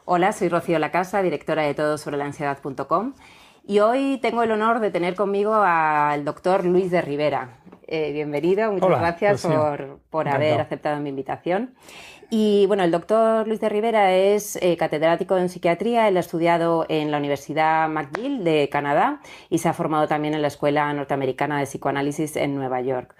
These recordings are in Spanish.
Hola, soy Rocío Lacasa, directora de todosobrelaansiedad.com, y hoy tengo el honor de tener conmigo al doctor Luis de Rivera. Bienvenido, muchas Hola, gracias Rocío. por haber Encantado. aceptado mi invitación. Y bueno, el doctor Luis de Rivera es catedrático en psiquiatría. Él ha estudiado en la Universidad McGill de Canadá y se ha formado también en la Escuela Norteamericana de Psicoanálisis en Nueva York.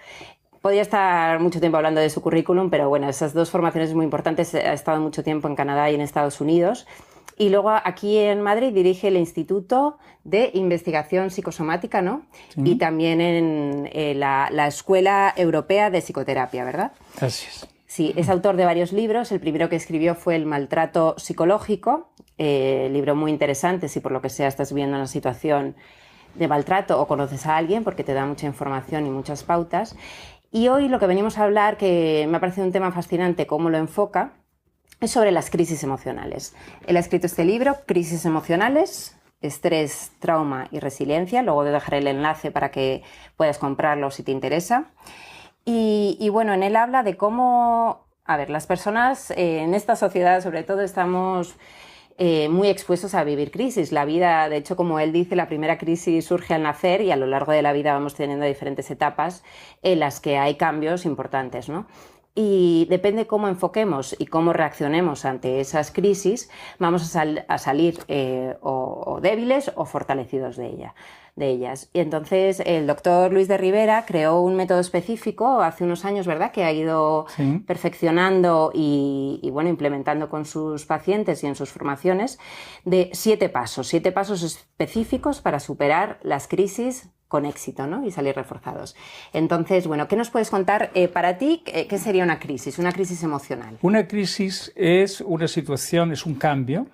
Podría estar mucho tiempo hablando de su currículum, pero bueno, esas dos formaciones muy importantes. Ha estado mucho tiempo en Canadá y en Estados Unidos. Y luego aquí en Madrid dirige el Instituto de Investigación Psicosomática, ¿no? Y Sí, también en la Escuela Europea de Psicoterapia, ¿verdad? así es. Sí, es autor de varios libros. El primero que escribió fue El maltrato psicológico, libro muy interesante si por lo que sea estás viviendo una situación de maltrato o conoces a alguien, porque te da mucha información y muchas pautas. Y hoy lo que venimos a hablar, que me ha parecido un tema fascinante, cómo lo enfoca, es sobre las crisis emocionales. Él ha escrito este libro, Crisis emocionales, estrés, trauma y resiliencia. Luego te dejaré el enlace para que puedas comprarlo si te interesa. Y bueno, en él habla de cómo, a ver, las personas en esta sociedad sobre todo estamos muy expuestos a vivir crisis. La vida, de hecho, como él dice, la primera crisis surge al nacer y a lo largo de la vida vamos teniendo diferentes etapas en las que hay cambios importantes, ¿no? Y depende cómo enfoquemos y cómo reaccionemos ante esas crisis, vamos a salir o débiles o fortalecidos de ellas. Y entonces el doctor Luis de Rivera creó un método específico hace unos años, ¿verdad?, que ha ido Sí. perfeccionando y bueno, implementando con sus pacientes y en sus formaciones, de 7 pasos específicos para superar las crisis con éxito, ¿no? Y salir reforzados. Entonces, bueno, ¿qué nos puedes contar para ti? ¿Qué sería una crisis emocional? Una crisis es una situación, es un cambio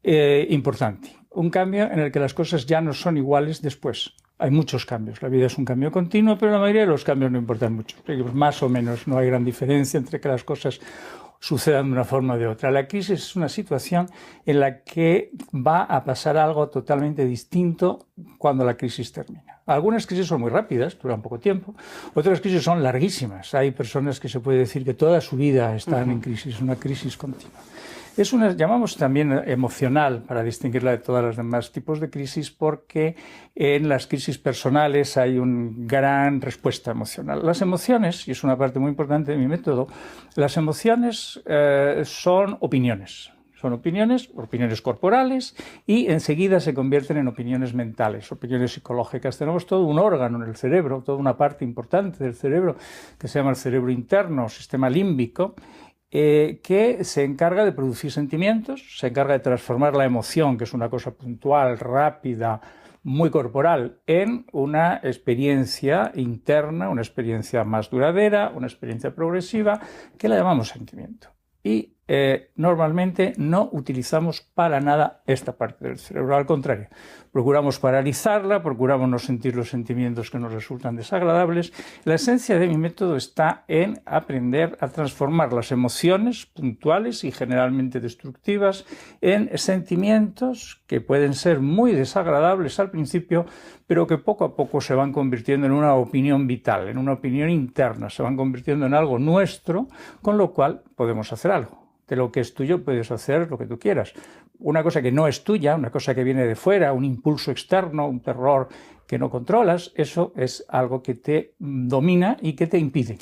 importante. Un cambio en el que las cosas ya no son iguales después. Hay muchos cambios. La vida es un cambio continuo, pero la mayoría de los cambios no importan mucho. Más o menos no hay gran diferencia entre que las cosas sucedan de una forma o de otra. La crisis es una situación en la que va a pasar algo totalmente distinto cuando la crisis termina. Algunas crisis son muy rápidas, duran poco tiempo. Otras crisis son larguísimas. Hay personas que se puede decir que toda su vida están en crisis, una crisis continua. Es una, llamamos también emocional, para distinguirla de todos los demás tipos de crisis, porque en las crisis personales hay una gran respuesta emocional. Las emociones, y es una parte muy importante de mi método, las emociones son opiniones. Son opiniones corporales y enseguida se convierten en opiniones mentales, opiniones psicológicas. Tenemos todo un órgano en el cerebro, toda una parte importante del cerebro que se llama el cerebro interno, sistema límbico, que se encarga de producir sentimientos, se encarga de transformar la emoción, que es una cosa puntual, rápida, muy corporal, en una experiencia interna, una experiencia más duradera, una experiencia progresiva, que la llamamos sentimiento. Y normalmente no utilizamos para nada esta parte del cerebro, al contrario, procuramos paralizarla, procuramos no sentir los sentimientos que nos resultan desagradables. La esencia de mi método está en aprender a transformar las emociones puntuales y generalmente destructivas en sentimientos que pueden ser muy desagradables al principio, pero que poco a poco se van convirtiendo en una opinión vital, en una opinión interna, se van convirtiendo en algo nuestro, con lo cual podemos hacer algo. De lo que es tuyo puedes hacer lo que tú quieras. Una cosa que no es tuya, una cosa que viene de fuera, un impulso externo, un terror que no controlas, eso es algo que te domina y que te impide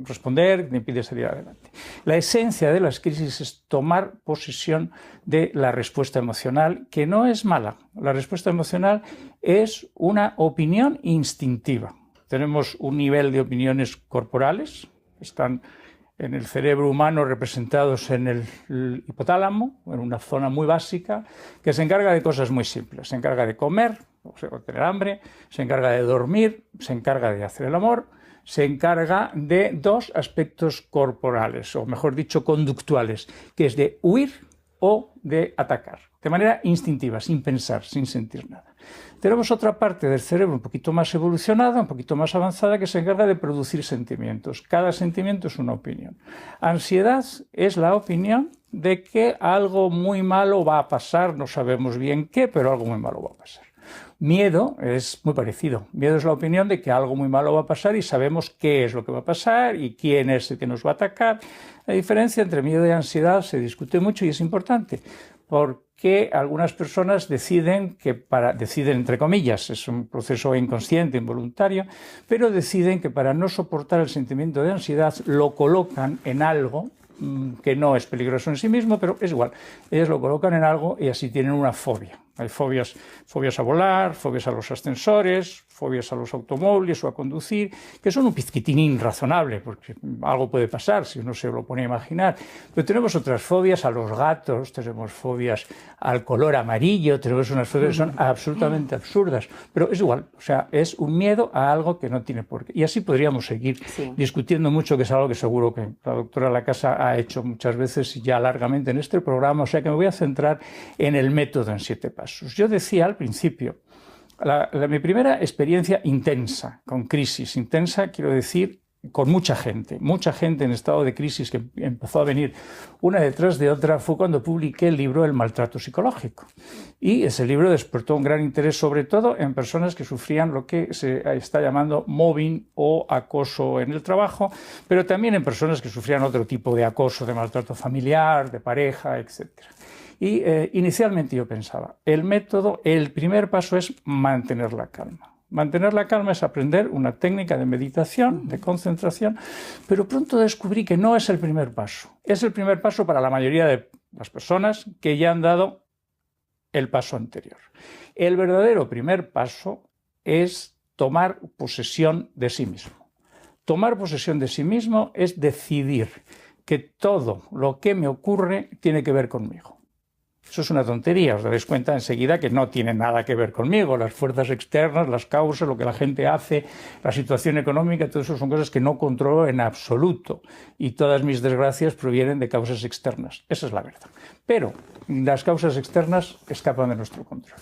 responder, que te impide salir adelante. La esencia de las crisis es tomar posesión de la respuesta emocional, que no es mala. La respuesta emocional es una opinión instintiva. Tenemos un nivel de opiniones corporales, están en el cerebro humano representados en el hipotálamo, en una zona muy básica, que se encarga de cosas muy simples. Se encarga de comer, o sea, tener hambre, se encarga de dormir, se encarga de hacer el amor, se encarga de dos aspectos corporales, o mejor dicho, conductuales, que es de huir o de atacar, de manera instintiva, sin pensar, sin sentir nada. Tenemos otra parte del cerebro un poquito más evolucionada, un poquito más avanzada, que se encarga de producir sentimientos. Cada sentimiento es una opinión. Ansiedad es la opinión de que algo muy malo va a pasar, no sabemos bien qué, pero algo muy malo va a pasar. Miedo es muy parecido. Miedo es la opinión de que algo muy malo va a pasar y sabemos qué es lo que va a pasar y quién es el que nos va a atacar. La diferencia entre miedo y ansiedad se discute mucho y es importante, porque algunas personas deciden entre comillas, es un proceso inconsciente, involuntario, pero deciden que para no soportar el sentimiento de ansiedad lo colocan en algo que no es peligroso en sí mismo, pero es igual. Ellos lo colocan en algo y así tienen una fobia. Hay fobias a volar, fobias a los ascensores, fobias a los automóviles o a conducir, que son un pizquitinín razonable, porque algo puede pasar si uno se lo pone a imaginar. Pero tenemos otras fobias a los gatos, tenemos fobias al color amarillo, tenemos unas fobias que son absolutamente absurdas, pero es igual, o sea, es un miedo a algo que no tiene por qué. Y así podríamos seguir discutiendo mucho, que es algo que seguro que la doctora Lacasa ha hecho muchas veces y ya largamente en este programa, o sea que me voy a centrar en el método en 7 pasos. Yo decía al principio, mi primera experiencia intensa, con crisis intensa, quiero decir, con mucha gente en estado de crisis que empezó a venir una detrás de otra, fue cuando publiqué el libro El maltrato psicológico. Y ese libro despertó un gran interés, sobre todo en personas que sufrían lo que se está llamando mobbing o acoso en el trabajo, pero también en personas que sufrían otro tipo de acoso, de maltrato familiar, de pareja, etcétera. Y inicialmente yo pensaba, el primer paso es mantener la calma. Mantener la calma es aprender una técnica de meditación, de concentración, pero pronto descubrí que no es el primer paso. Es el primer paso para la mayoría de las personas que ya han dado el paso anterior. El verdadero primer paso es tomar posesión de sí mismo. Tomar posesión de sí mismo es decidir que todo lo que me ocurre tiene que ver conmigo. Eso es una tontería, os daréis cuenta enseguida que no tiene nada que ver conmigo. Las fuerzas externas, las causas, lo que la gente hace, la situación económica, todo eso son cosas que no controlo en absoluto. Y todas mis desgracias provienen de causas externas. Esa es la verdad. Pero las causas externas escapan de nuestro control.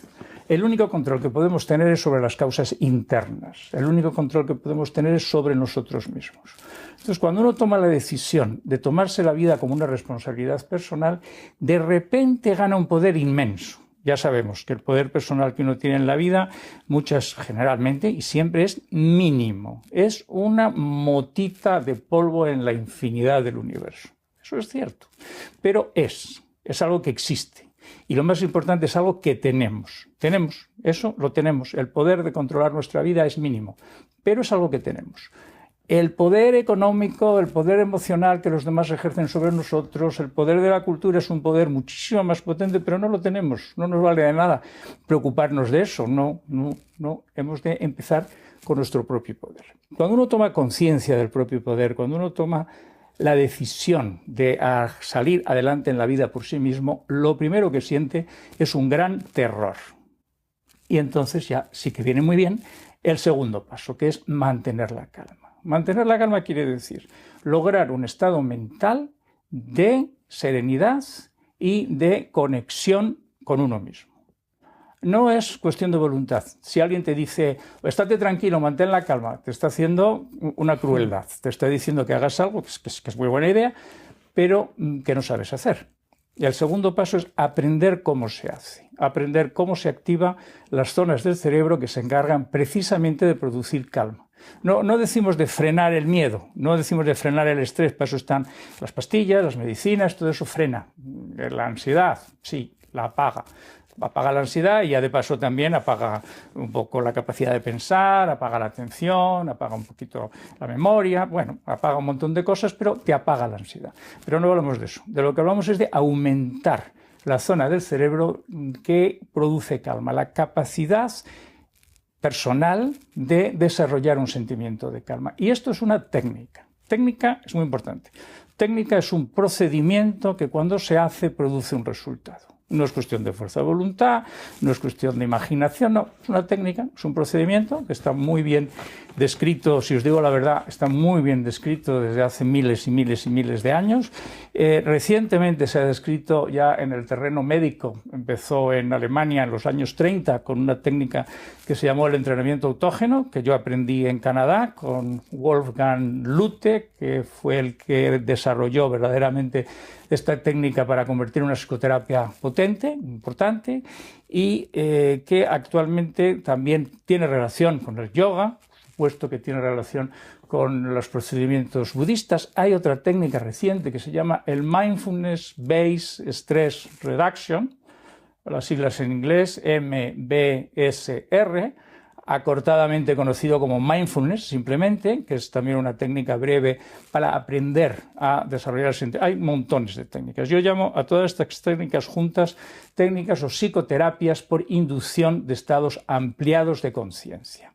El único control que podemos tener es sobre las causas internas. El único control que podemos tener es sobre nosotros mismos. Entonces, cuando uno toma la decisión de tomarse la vida como una responsabilidad personal, de repente gana un poder inmenso. Ya sabemos que el poder personal que uno tiene en la vida, generalmente y siempre es mínimo. Es una motita de polvo en la infinidad del universo. Eso es cierto. Pero es algo que existe. Y lo más importante es algo que tenemos. Eso lo tenemos. El poder de controlar nuestra vida es mínimo, pero es algo que tenemos. El poder económico, el poder emocional que los demás ejercen sobre nosotros, el poder de la cultura es un poder muchísimo más potente, pero no lo tenemos, no nos vale de nada preocuparnos de eso, no, hemos de empezar con nuestro propio poder. Cuando uno toma conciencia del propio poder, cuando uno toma la decisión de salir adelante en la vida por sí mismo, lo primero que siente es un gran terror. Y entonces ya sí que viene muy bien el segundo paso, que es mantener la calma. Mantener la calma quiere decir lograr un estado mental de serenidad y de conexión con uno mismo. No es cuestión de voluntad. Si alguien te dice, estate tranquilo, mantén la calma, te está haciendo una crueldad. Te está diciendo que hagas algo, que es muy buena idea, pero que no sabes hacer. Y el segundo paso es aprender cómo se hace, aprender cómo se activan las zonas del cerebro que se encargan precisamente de producir calma. No decimos de frenar el miedo, no decimos de frenar el estrés, para eso están las pastillas, las medicinas, todo eso frena. La ansiedad, sí, la apaga la ansiedad y ya de paso también apaga un poco la capacidad de pensar, apaga la atención, apaga un poquito la memoria, bueno, apaga un montón de cosas, pero te apaga la ansiedad. Pero no hablamos de eso, de lo que hablamos es de aumentar la zona del cerebro que produce calma, la capacidad personal de desarrollar un sentimiento de calma. Y esto es una técnica. Técnica es muy importante. Técnica es un procedimiento que cuando se hace produce un resultado. No es cuestión de fuerza de voluntad, no es cuestión de imaginación, no, es una técnica, es un procedimiento que está muy bien descrito, si os digo la verdad, está muy bien descrito desde hace miles y miles y miles de años. Recientemente se ha descrito ya en el terreno médico, empezó en Alemania en los años 30 con una técnica que se llamó el entrenamiento autógeno, que yo aprendí en Canadá con Wolfgang Lütte, que fue el que desarrolló verdaderamente esta técnica para convertir una psicoterapia potente, importante, y que actualmente también tiene relación con el yoga, puesto que tiene relación con los procedimientos budistas. Hay otra técnica reciente que se llama el Mindfulness Based Stress Reduction, las siglas en inglés MBSR, acortadamente conocido como mindfulness, simplemente, que es también una técnica breve para aprender a desarrollarse. Hay montones de técnicas. Yo llamo a todas estas técnicas juntas técnicas o psicoterapias por inducción de estados ampliados de conciencia.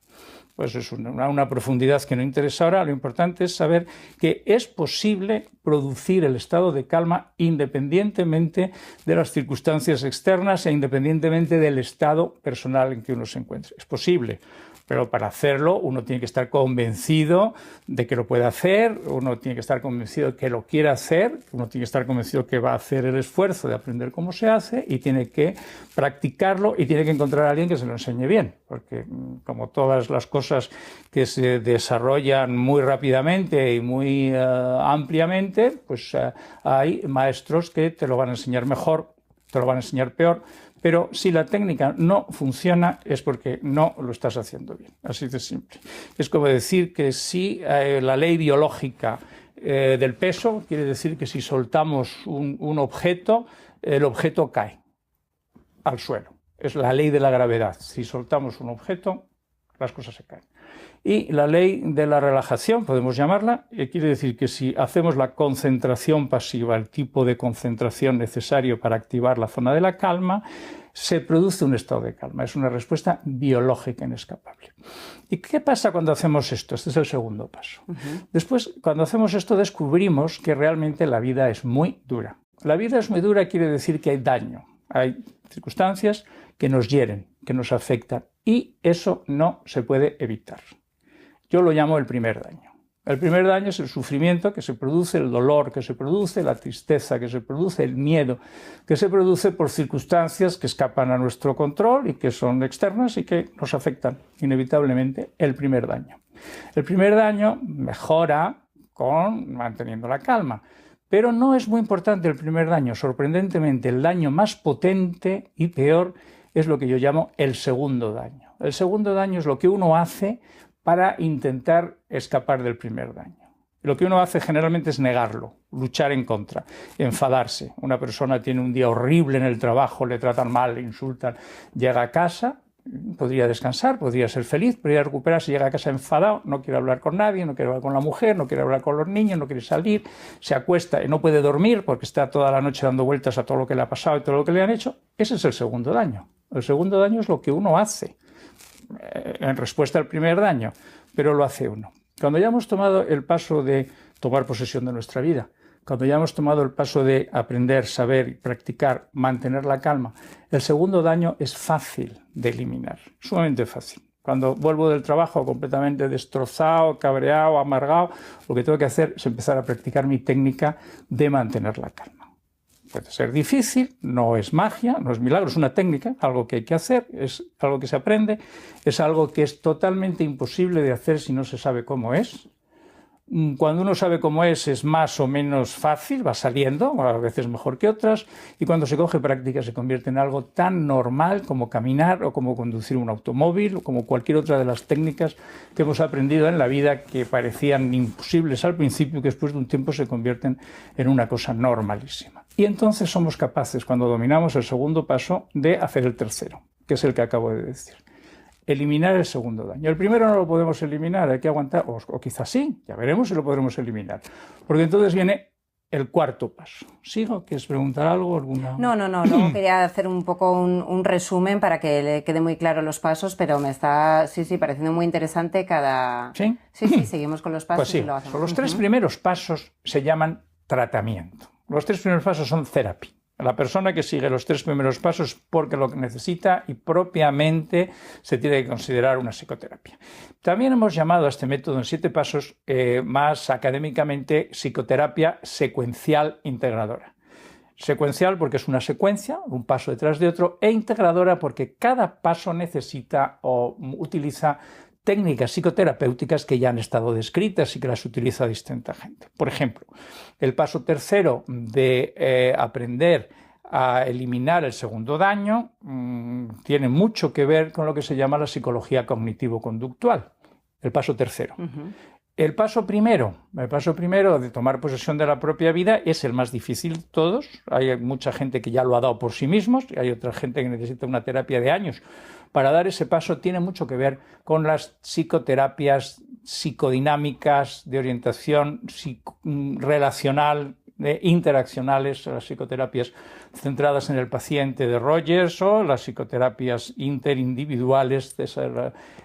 Pues es una profundidad que no interesa ahora. Lo importante es saber que es posible producir el estado de calma independientemente de las circunstancias externas e independientemente del estado personal en que uno se encuentre. Es posible, pero para hacerlo uno tiene que estar convencido de que lo puede hacer, uno tiene que estar convencido de que lo quiere hacer, uno tiene que estar convencido que va a hacer el esfuerzo de aprender cómo se hace y tiene que practicarlo y tiene que encontrar a alguien que se lo enseñe bien, porque como todas las cosas que se desarrollan muy rápidamente y muy ampliamente, pues hay maestros que te lo van a enseñar mejor, te lo van a enseñar peor, pero si la técnica no funciona es porque no lo estás haciendo bien, así de simple. Es como decir que si la ley biológica del peso quiere decir que si soltamos un objeto, el objeto cae al suelo. Es la ley de la gravedad. Si soltamos un objeto, las cosas se caen. Y la ley de la relajación, podemos llamarla, quiere decir que si hacemos la concentración pasiva, el tipo de concentración necesario para activar la zona de la calma, se produce un estado de calma. Es una respuesta biológica inescapable. ¿Y qué pasa cuando hacemos esto? Este es el segundo paso. Después, cuando hacemos esto, descubrimos que realmente la vida es muy dura. La vida es muy dura quiere decir que hay daño. Hay circunstancias que nos hieren, que nos afectan, y eso no se puede evitar. Yo lo llamo el primer daño. El primer daño es el sufrimiento que se produce, el dolor que se produce, la tristeza que se produce, el miedo que se produce por circunstancias que escapan a nuestro control y que son externas y que nos afectan inevitablemente. El primer daño. El primer daño mejora con manteniendo la calma. Pero no es muy importante el primer daño. Sorprendentemente, el daño más potente y peor es lo que yo llamo el segundo daño. El segundo daño es lo que uno hace para intentar escapar del primer daño. Lo que uno hace generalmente es negarlo, luchar en contra, enfadarse. Una persona tiene un día horrible en el trabajo, le tratan mal, le insultan, llega a casa, podría descansar, podría ser feliz, podría recuperarse, llega a casa enfadado, no quiere hablar con nadie, no quiere hablar con la mujer, no quiere hablar con los niños, no quiere salir, se acuesta y no puede dormir porque está toda la noche dando vueltas a todo lo que le ha pasado y todo lo que le han hecho. Ese es el segundo daño. El segundo daño es lo que uno hace en respuesta al primer daño, pero lo hace uno. Cuando ya hemos tomado el paso de tomar posesión de nuestra vida, cuando ya hemos tomado el paso de aprender, saber, practicar, mantener la calma, el segundo daño es fácil de eliminar, sumamente fácil. Cuando vuelvo del trabajo completamente destrozado, cabreado, amargado, lo que tengo que hacer es empezar a practicar mi técnica de mantener la calma. Puede ser difícil, no es magia, no es milagro, es una técnica, algo que hay que hacer, es algo que se aprende, es algo que es totalmente imposible de hacer si no se sabe cómo es. Cuando uno sabe cómo es más o menos fácil, va saliendo, a veces mejor que otras, y cuando se coge práctica se convierte en algo tan normal como caminar o como conducir un automóvil o como cualquier otra de las técnicas que hemos aprendido en la vida que parecían imposibles al principio y que después de un tiempo se convierten en una cosa normalísima. Y entonces somos capaces, cuando dominamos el segundo paso, de hacer el tercero, que es el que acabo de decir. Eliminar el segundo daño. El primero no lo podemos eliminar, hay que aguantar, o quizás sí, ya veremos si lo podremos eliminar. Porque entonces viene el cuarto paso. ¿Sigo? ¿Quieres preguntar algo? No. Luego quería hacer un poco un resumen para que le quede muy claro los pasos, pero me está, pareciendo muy interesante cada... ¿Sí? Sí, seguimos con los pasos pues sí, y lo hacemos. Los tres primeros pasos se llaman tratamiento. Los tres primeros pasos son therapy. La persona que sigue los tres primeros pasos porque lo necesita y propiamente se tiene que considerar una psicoterapia. También hemos llamado a este método en 7 pasos más académicamente psicoterapia secuencial integradora. Secuencial porque es una secuencia, un paso detrás de otro, e integradora porque cada paso necesita o utiliza técnicas psicoterapéuticas que ya han estado descritas y que las utiliza distinta gente. Por ejemplo, el paso tercero de aprender a eliminar el segundo daño tiene mucho que ver con lo que se llama la psicología cognitivo-conductual. El paso tercero. El paso primero de tomar posesión de la propia vida es el más difícil de todos. Hay mucha gente que ya lo ha dado por sí mismos y hay otra gente que necesita una terapia de años para dar ese paso. Tiene mucho que ver con las psicoterapias psicodinámicas de orientación relacional, interaccionales, las psicoterapias centradas en el paciente de Rogers o las psicoterapias interindividuales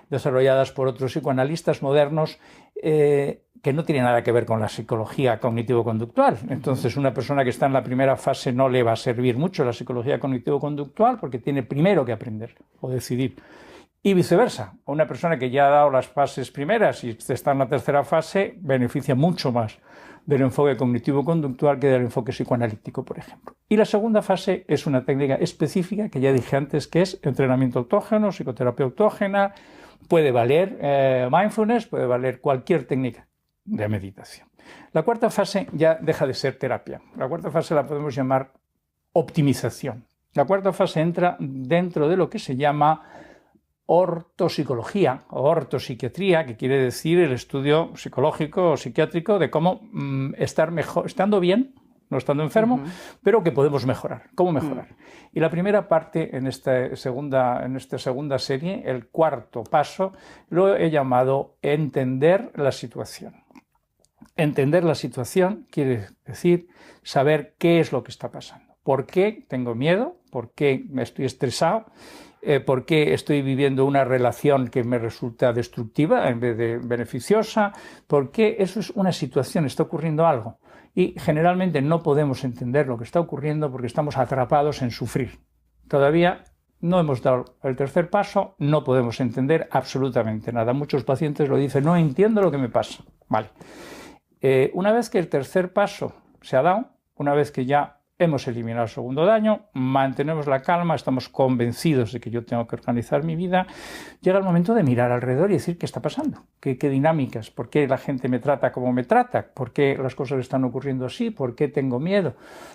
desarrolladas por otros psicoanalistas modernos que no tienen nada que ver con la psicología cognitivo-conductual. Entonces, una persona que está en la primera fase no le va a servir mucho la psicología cognitivo-conductual porque tiene primero que aprender o decidir. Y viceversa, una persona que ya ha dado las fases primeras y está en la tercera fase beneficia mucho más del enfoque cognitivo-conductual que del enfoque psicoanalítico, por ejemplo. Y la segunda fase es una técnica específica que ya dije antes, que es entrenamiento autógeno, psicoterapia autógena, puede valer mindfulness, puede valer cualquier técnica de meditación. La cuarta fase ya deja de ser terapia. La cuarta fase la podemos llamar optimización. La cuarta fase entra dentro de lo que se llama ortopsicología o ortopsiquiatría, que quiere decir el estudio psicológico o psiquiátrico de cómo estar mejor, estando bien, no estando enfermo, pero que podemos mejorar. ¿Cómo mejorar? Y la primera parte en esta segunda serie, el cuarto paso, lo he llamado entender la situación. Entender la situación quiere decir saber qué es lo que está pasando. ¿Por qué tengo miedo? ¿Por qué me estoy estresado? ¿Por qué estoy viviendo una relación que me resulta destructiva en vez de beneficiosa? ¿Por qué eso es una situación? Está ocurriendo algo. Y generalmente no podemos entender lo que está ocurriendo porque estamos atrapados en sufrir. Todavía no hemos dado el tercer paso, no podemos entender absolutamente nada. Muchos pacientes lo dicen, no entiendo lo que me pasa. Vale. Una vez que el tercer paso se ha dado, una vez que ya hemos eliminado el segundo daño, mantenemos la calma, estamos convencidos de que yo tengo que organizar mi vida, llega el momento de mirar alrededor y decir qué está pasando, qué dinámicas, por qué la gente me trata como me trata, por qué las cosas están ocurriendo así, por qué tengo miedo,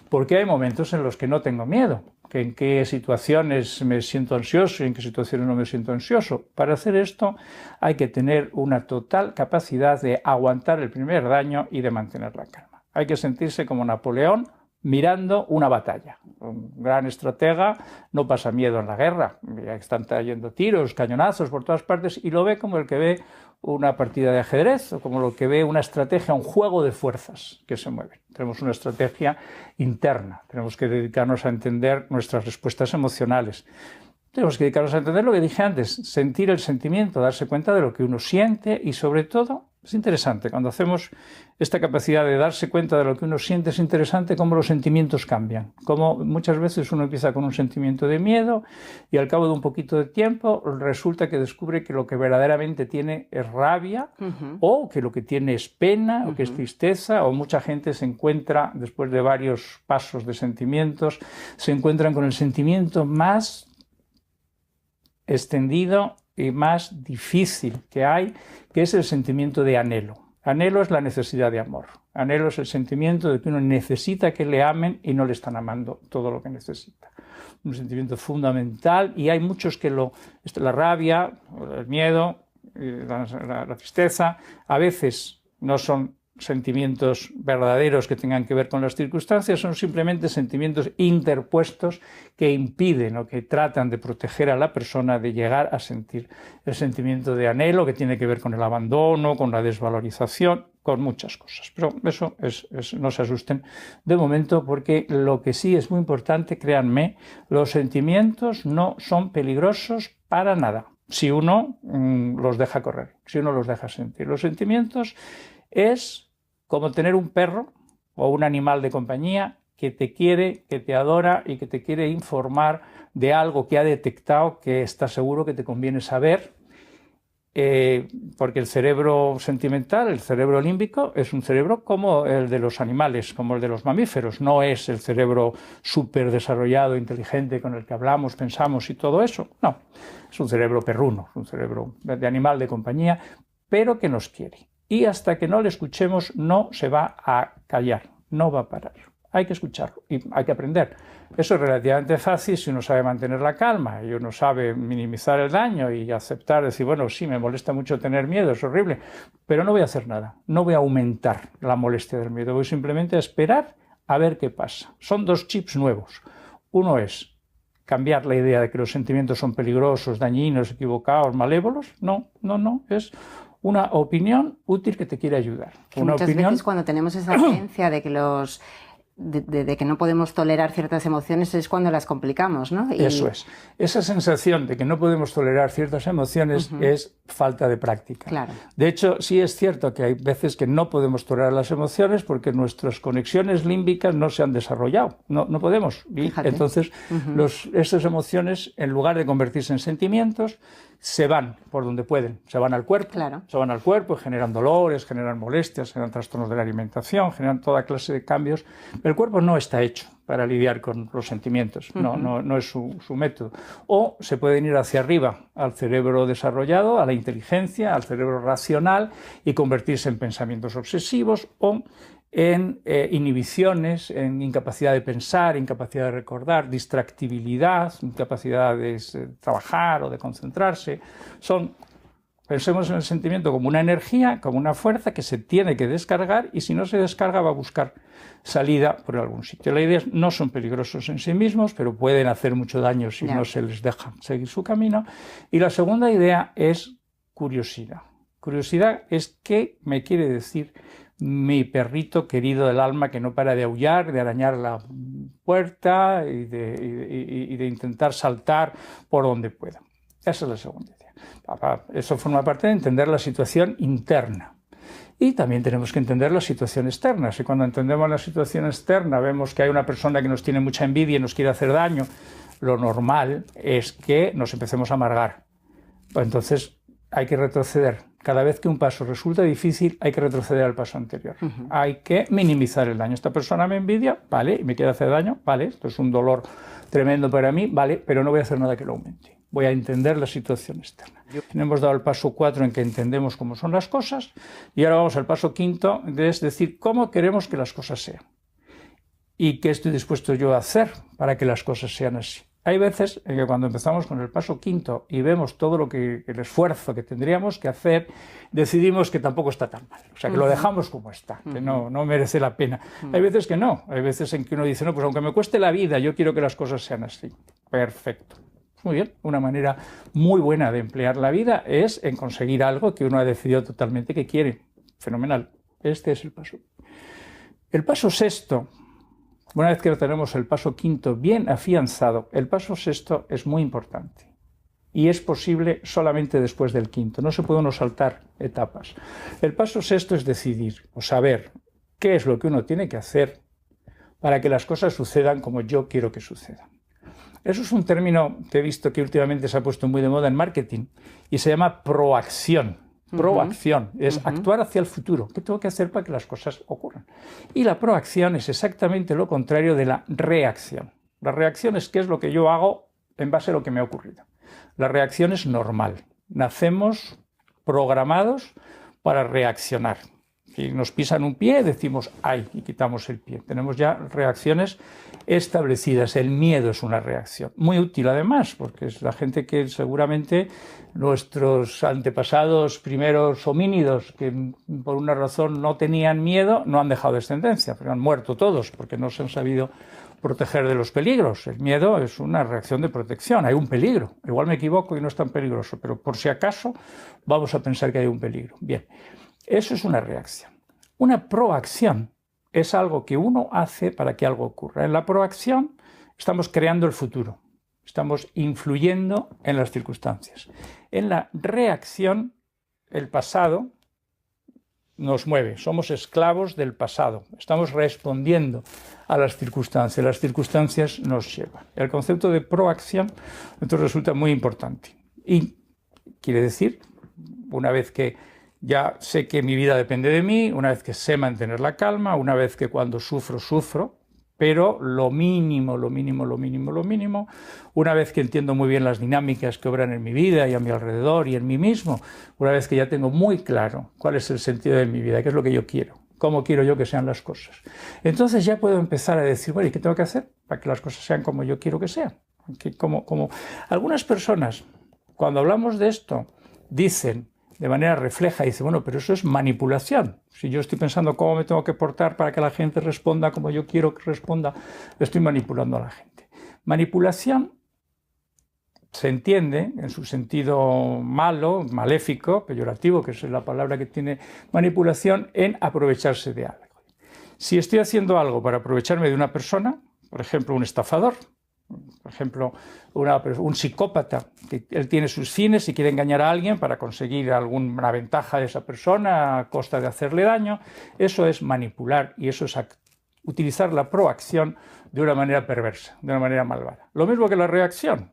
por qué hay momentos en los que no tengo miedo, en qué situaciones me siento ansioso y en qué situaciones no me siento ansioso. Para hacer esto hay que tener una total capacidad de aguantar el primer daño y de mantener la calma. Hay que sentirse como Napoleón mirando una batalla. Un gran estratega no pasa miedo en la guerra. Están trayendo tiros, cañonazos por todas partes y lo ve como el que ve una partida de ajedrez o como lo que ve una estrategia, un juego de fuerzas que se mueven. Tenemos una estrategia interna. Tenemos que dedicarnos a entender nuestras respuestas emocionales. Tenemos que dedicarnos a entender lo que dije antes, sentir el sentimiento, darse cuenta de lo que uno siente y sobre todo, es interesante, cuando hacemos esta capacidad de darse cuenta de lo que uno siente, es interesante cómo los sentimientos cambian. Cómo muchas veces uno empieza con un sentimiento de miedo y al cabo de un poquito de tiempo resulta que descubre que lo que verdaderamente tiene es rabia o que lo que tiene es pena o que es tristeza, o mucha gente se encuentra, después de varios pasos de sentimientos, se encuentran con el sentimiento más extendido y más difícil que hay, que es el sentimiento de anhelo. Anhelo es la necesidad de amor. Anhelo es el sentimiento de que uno necesita que le amen y no le están amando todo lo que necesita. Un sentimiento fundamental, y hay muchos que la rabia, el miedo, la tristeza, a veces no son sentimientos verdaderos que tengan que ver con las circunstancias, son simplemente sentimientos interpuestos que impiden o que tratan de proteger a la persona de llegar a sentir el sentimiento de anhelo, que tiene que ver con el abandono, con la desvalorización, con muchas cosas. Pero eso no se asusten de momento, porque lo que sí es muy importante, créanme, los sentimientos no son peligrosos para nada si uno los deja correr, si uno los deja sentir. Los sentimientos es como tener un perro o un animal de compañía que te quiere, que te adora y que te quiere informar de algo que ha detectado, que está seguro que te conviene saber, porque el cerebro sentimental, el cerebro límbico, es un cerebro como el de los animales, como el de los mamíferos. No es el cerebro súper desarrollado, inteligente, con el que hablamos, pensamos y todo eso. No, es un cerebro perruno, un cerebro de animal de compañía, pero que nos quiere. Y hasta que no le escuchemos no se va a callar, no va a parar. Hay que escucharlo y hay que aprender. Eso es relativamente fácil si uno sabe mantener la calma y uno sabe minimizar el daño y aceptar, decir, bueno, sí, me molesta mucho tener miedo, es horrible, pero no voy a hacer nada, no voy a aumentar la molestia del miedo, voy simplemente a esperar a ver qué pasa. Son dos chips nuevos. Uno es cambiar la idea de que los sentimientos son peligrosos, dañinos, equivocados, malévolos. No, es una opinión útil que te quiere ayudar. Muchas veces cuando tenemos esa creencia de que de que no podemos tolerar ciertas emociones es cuando las complicamos, ¿no? Eso es. Esa sensación de que no podemos tolerar ciertas emociones es falta de práctica. Claro. De hecho, sí es cierto que hay veces que no podemos tolerar las emociones porque nuestras conexiones límbicas no se han desarrollado. No podemos. Y entonces, esas emociones, en lugar de convertirse en sentimientos, se van por donde pueden. Se van al cuerpo. Claro. Se van al cuerpo, generan dolores, generan molestias, generan trastornos de la alimentación, generan toda clase de cambios. El cuerpo no está hecho para lidiar con los sentimientos, no es su método. O se pueden ir hacia arriba, al cerebro desarrollado, a la inteligencia, al cerebro racional y convertirse en pensamientos obsesivos o en inhibiciones, en incapacidad de pensar, incapacidad de recordar, distractibilidad, incapacidad de trabajar o de concentrarse. Pensemos en el sentimiento como una energía, como una fuerza que se tiene que descargar y si no se descarga va a buscar salida por algún sitio. La idea es no son peligrosos en sí mismos, pero pueden hacer mucho daño si no se les deja seguir su camino. Y la segunda idea es curiosidad. Curiosidad es qué me quiere decir mi perrito querido del alma que no para de aullar, de arañar la puerta y de intentar saltar por donde pueda. Esa es la segunda idea. Eso forma parte de entender la situación interna. Y también tenemos que entender la situación externa. Si cuando entendemos la situación externa vemos que hay una persona que nos tiene mucha envidia y nos quiere hacer daño, lo normal es que nos empecemos a amargar. Entonces hay que retroceder. Cada vez que un paso resulta difícil, hay que retroceder al paso anterior. Hay que minimizar el daño. Esta persona me envidia, vale, y me quiere hacer daño, vale, esto es un dolor tremendo para mí, vale, pero no voy a hacer nada que lo aumente. Voy a entender la situación externa. Hemos dado el paso 4 en que entendemos cómo son las cosas y ahora vamos al paso 5, es decir, cómo queremos que las cosas sean y qué estoy dispuesto yo a hacer para que las cosas sean así. Hay veces en que cuando empezamos con el paso 5 y vemos todo el esfuerzo que tendríamos que hacer, decidimos que tampoco está tan mal. O sea, que lo dejamos como está, que no merece la pena. Hay veces que no. Hay veces en que uno dice, no, pues aunque me cueste la vida, yo quiero que las cosas sean así. Perfecto. Muy bien. Una manera muy buena de emplear la vida es en conseguir algo que uno ha decidido totalmente que quiere. Fenomenal. Este es el paso. El paso 6... Una vez que tenemos el paso 5 bien afianzado, el paso 6 es muy importante y es posible solamente después del 5. No se puede uno saltar etapas. El paso 6 es decidir o saber qué es lo que uno tiene que hacer para que las cosas sucedan como yo quiero que sucedan. Eso es un término que he visto que últimamente se ha puesto muy de moda en marketing y se llama proacción. Proacción es actuar hacia el futuro. ¿Qué tengo que hacer para que las cosas ocurran? Y la proacción es exactamente lo contrario de la reacción. La reacción es qué es lo que yo hago en base a lo que me ha ocurrido. La reacción es normal. Nacemos programados para reaccionar. Si nos pisan un pie, decimos ¡ay! Y quitamos el pie. Tenemos ya reacciones establecidas. El miedo es una reacción. Muy útil además, porque es la gente que seguramente nuestros antepasados primeros homínidos, que por una razón no tenían miedo, no han dejado descendencia, pero han muerto todos porque no se han sabido proteger de los peligros. El miedo es una reacción de protección. Hay un peligro. Igual me equivoco y no es tan peligroso, pero por si acaso vamos a pensar que hay un peligro. Bien. Eso es una reacción. Una proacción es algo que uno hace para que algo ocurra. En la proacción estamos creando el futuro, estamos influyendo en las circunstancias. En la reacción, el pasado nos mueve, somos esclavos del pasado, estamos respondiendo a las circunstancias nos llevan. El concepto de proacción entonces resulta muy importante y quiere decir una vez que ya sé que mi vida depende de mí, una vez que sé mantener la calma, una vez que cuando sufro, sufro, pero lo mínimo, lo mínimo, lo mínimo, lo mínimo, una vez que entiendo muy bien las dinámicas que obran en mi vida y a mi alrededor y en mí mismo, una vez que ya tengo muy claro cuál es el sentido de mi vida, qué es lo que yo quiero, cómo quiero yo que sean las cosas. Entonces ya puedo empezar a decir, bueno, ¿y qué tengo que hacer para que las cosas sean como yo quiero que sean? Como algunas personas, cuando hablamos de esto, dicen de manera refleja, dice, bueno, pero eso es manipulación. Si yo estoy pensando cómo me tengo que portar para que la gente responda como yo quiero que responda, estoy manipulando a la gente. Manipulación se entiende en su sentido malo, maléfico, peyorativo, que es la palabra que tiene manipulación, en aprovecharse de algo. Si estoy haciendo algo para aprovecharme de una persona, por ejemplo, un estafador, por ejemplo, un psicópata, que él tiene sus fines y quiere engañar a alguien para conseguir alguna ventaja de esa persona a costa de hacerle daño, eso es manipular y eso es utilizar la proacción de una manera perversa, de una manera malvada. Lo mismo que la reacción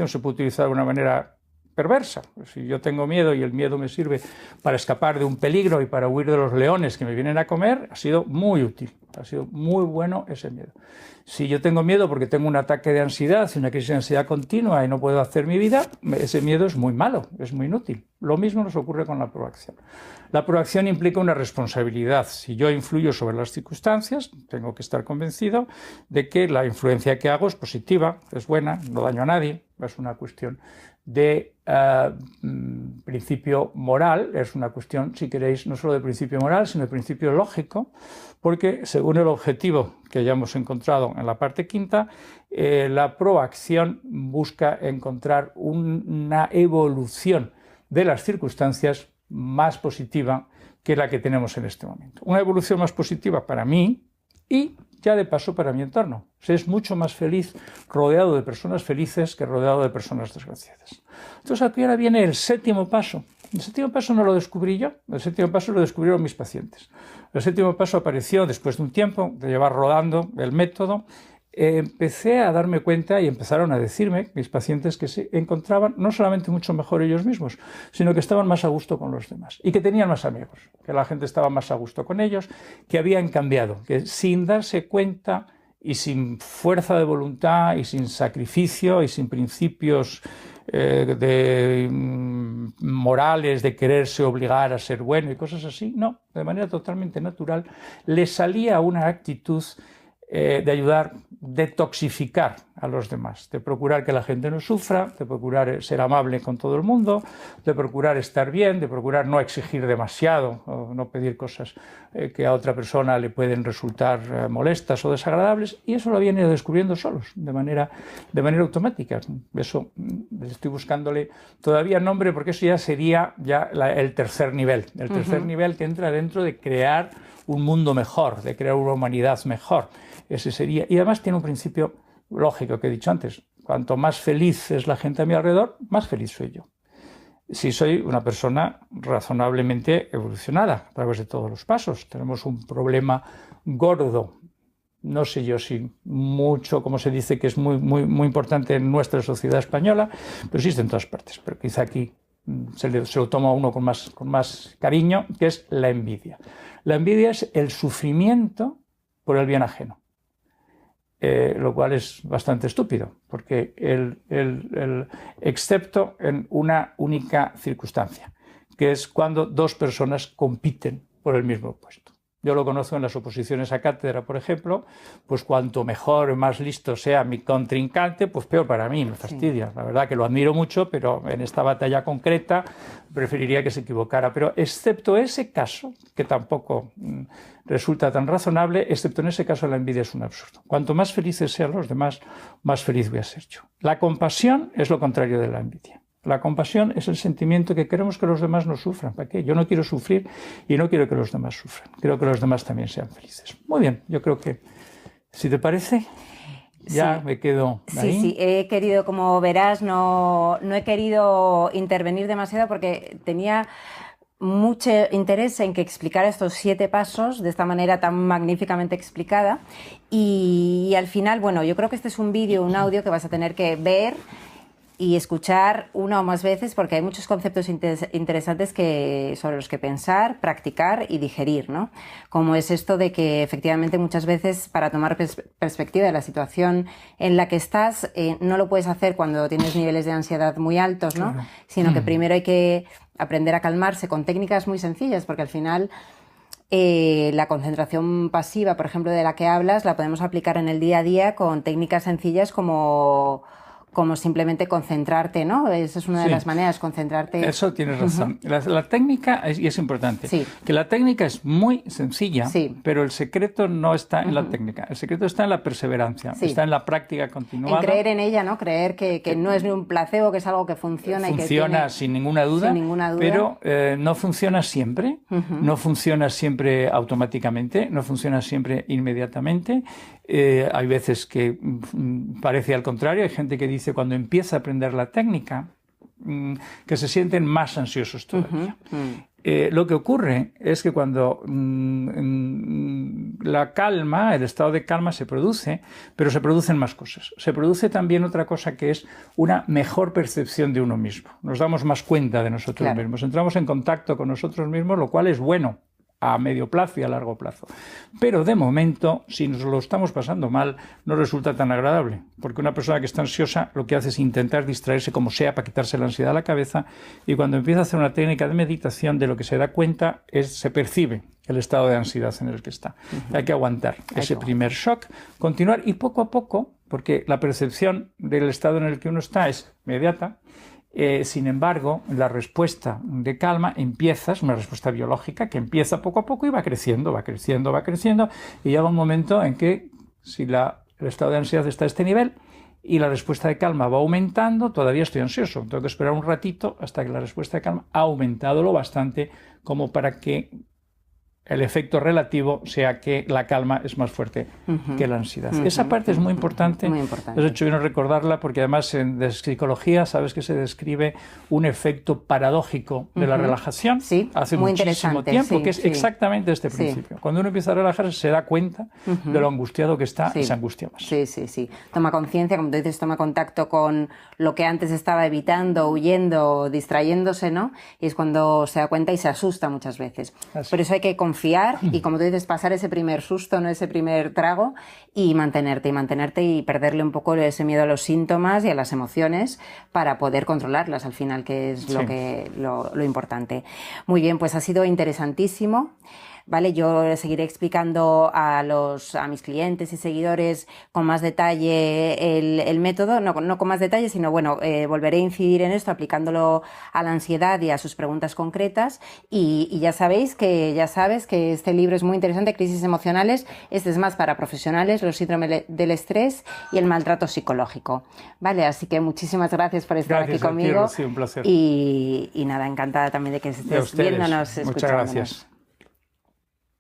se puede utilizar de una manera perversa. Si yo tengo miedo y el miedo me sirve para escapar de un peligro y para huir de los leones que me vienen a comer, ha sido muy útil, ha sido muy bueno ese miedo. Si yo tengo miedo porque tengo un ataque de ansiedad, una crisis de ansiedad continua y no puedo hacer mi vida, ese miedo es muy malo, es muy inútil. Lo mismo nos ocurre con la proacción. La proacción implica una responsabilidad. Si yo influyo sobre las circunstancias, tengo que estar convencido de que la influencia que hago es positiva, es buena, no daño a nadie, es una cuestión de principio moral, es una cuestión, si queréis, no solo de principio moral, sino de principio lógico, porque según el objetivo que hayamos encontrado en la parte quinta, la proacción busca encontrar una evolución de las circunstancias más positiva que la que tenemos en este momento. Una evolución más positiva para mí y ya de paso para mi entorno. Se es mucho más feliz rodeado de personas felices que rodeado de personas desgraciadas. Entonces aquí ahora viene el séptimo paso. El séptimo paso no lo descubrí yo, el séptimo paso lo descubrieron mis pacientes. El séptimo paso apareció después de un tiempo de llevar rodando el método. Empecé a darme cuenta y empezaron a decirme, mis pacientes, que se encontraban no solamente mucho mejor ellos mismos, sino que estaban más a gusto con los demás y que tenían más amigos, que la gente estaba más a gusto con ellos, que habían cambiado, que sin darse cuenta y sin fuerza de voluntad y sin sacrificio y sin principios morales de quererse obligar a ser bueno y cosas así, no, de manera totalmente natural, les salía una actitud de ayudar, detoxificar a los demás, de procurar que la gente no sufra, de procurar ser amable con todo el mundo, de procurar estar bien, de procurar no exigir demasiado o no pedir cosas que a otra persona le pueden resultar molestas o desagradables, y eso lo habían ido descubriendo solos, de manera automática. Eso estoy buscándole todavía nombre porque eso ya sería el tercer nivel, nivel que entra dentro de crear un mundo mejor, de crear una humanidad mejor. Ese sería, y además tiene un principio lógico que he dicho antes: cuanto más feliz es la gente a mi alrededor, más feliz soy yo. Si soy una persona razonablemente evolucionada a través de todos los pasos, tenemos un problema gordo, no sé yo si mucho, como se dice, que es muy importante en nuestra sociedad española, pero existe en todas partes, pero quizá aquí se lo toma uno con más cariño, que es la envidia. La envidia es el sufrimiento por el bien ajeno. Lo cual es bastante estúpido, porque excepto en una única circunstancia, que es cuando dos personas compiten por el mismo puesto. Yo lo conozco en las oposiciones a cátedra, por ejemplo, pues cuanto mejor y más listo sea mi contrincante, pues peor para mí, me fastidia. Sí. La verdad que lo admiro mucho, pero en esta batalla concreta preferiría que se equivocara. Pero excepto ese caso, que tampoco resulta tan razonable, excepto en ese caso la envidia es un absurdo. Cuanto más felices sean los demás, más feliz voy a ser yo. La compasión es lo contrario de la envidia. La compasión es el sentimiento que queremos que los demás no sufran. ¿Para qué? Yo no quiero sufrir y no quiero que los demás sufran. Quiero que los demás también sean felices. Muy bien, yo creo que, si te parece, ya me quedo ahí. Sí, he querido, como verás, no he querido intervenir demasiado porque tenía mucho interés en que explicara estos 7 pasos de esta manera tan magníficamente explicada. Y al final, bueno, yo creo que este es un vídeo, un audio que vas a tener que ver y escuchar una o más veces, porque hay muchos conceptos interesantes sobre los que pensar, practicar y digerir, ¿no? Como es esto de que efectivamente muchas veces para tomar perspectiva de la situación en la que estás, no lo puedes hacer cuando tienes niveles de ansiedad muy altos, ¿no? Claro. Sino que primero hay que aprender a calmarse con técnicas muy sencillas, porque al final la concentración pasiva, por ejemplo, de la que hablas, la podemos aplicar en el día a día con técnicas sencillas como simplemente concentrarte, ¿no? Esa es una de las maneras, concentrarte. Eso tienes razón. La técnica, y es importante, que la técnica es muy sencilla, pero el secreto no está en la técnica. El secreto está en la perseverancia, está en la práctica continuada. En creer en ella, ¿no? Creer que no es ni un placebo, que es algo que funciona. Funciona sin ninguna duda, pero no funciona siempre, no funciona siempre automáticamente, no funciona siempre inmediatamente. Hay veces que parece al contrario, hay gente que dice cuando empieza a aprender la técnica que se sienten más ansiosos todavía. Lo que ocurre es que cuando la calma, el estado de calma se produce, pero se producen más cosas. Se produce también otra cosa que es una mejor percepción de uno mismo. Nos damos más cuenta de nosotros mismos, entramos en contacto con nosotros mismos, lo cual es bueno a medio plazo y a largo plazo. Pero de momento, si nos lo estamos pasando mal, no resulta tan agradable, porque una persona que está ansiosa lo que hace es intentar distraerse como sea para quitarse la ansiedad de la cabeza, y cuando empieza a hacer una técnica de meditación, de lo que se da cuenta se percibe el estado de ansiedad en el que está. Hay que aguantar ese primer shock, continuar y poco a poco, porque la percepción del estado en el que uno está es inmediata. Sin embargo, la respuesta de calma es una respuesta biológica que empieza poco a poco y va creciendo, y llega un momento en que si el estado de ansiedad está a este nivel y la respuesta de calma va aumentando, todavía estoy ansioso, tengo que esperar un ratito hasta que la respuesta de calma ha aumentado lo bastante como para que el efecto relativo sea que la calma es más fuerte que la ansiedad. Esa parte es muy importante. Muy importante. Es hecho bien recordarla porque además en psicología sabes que se describe un efecto paradójico de la relajación hace muchísimo tiempo, que es exactamente este principio. Cuando uno empieza a relajarse se da cuenta de lo angustiado que está y se angustia más. Sí. Toma conciencia, como tú dices, toma contacto con lo que antes estaba evitando, huyendo, distrayéndose, ¿no? Y es cuando se da cuenta y se asusta muchas veces. Por eso hay que confiar y, como tú dices, pasar ese primer susto, no ese primer trago, y mantenerte y perderle un poco ese miedo a los síntomas y a las emociones para poder controlarlas al final, que es lo importante. Muy bien, pues ha sido interesantísimo. ¿Vale? Yo seguiré explicando a mis clientes y seguidores con más detalle el método, no con más detalle, sino volveré a incidir en esto aplicándolo a la ansiedad y a sus preguntas concretas, y ya sabes que este libro es muy interesante, Crisis Emocionales. Este es más para profesionales, los síndromes del estrés y el maltrato psicológico. ¿Vale? Así que muchísimas gracias por estar aquí conmigo. Rocío, un placer. Y nada, encantada también de que estés viéndonos, escuchándonos. Muchas gracias.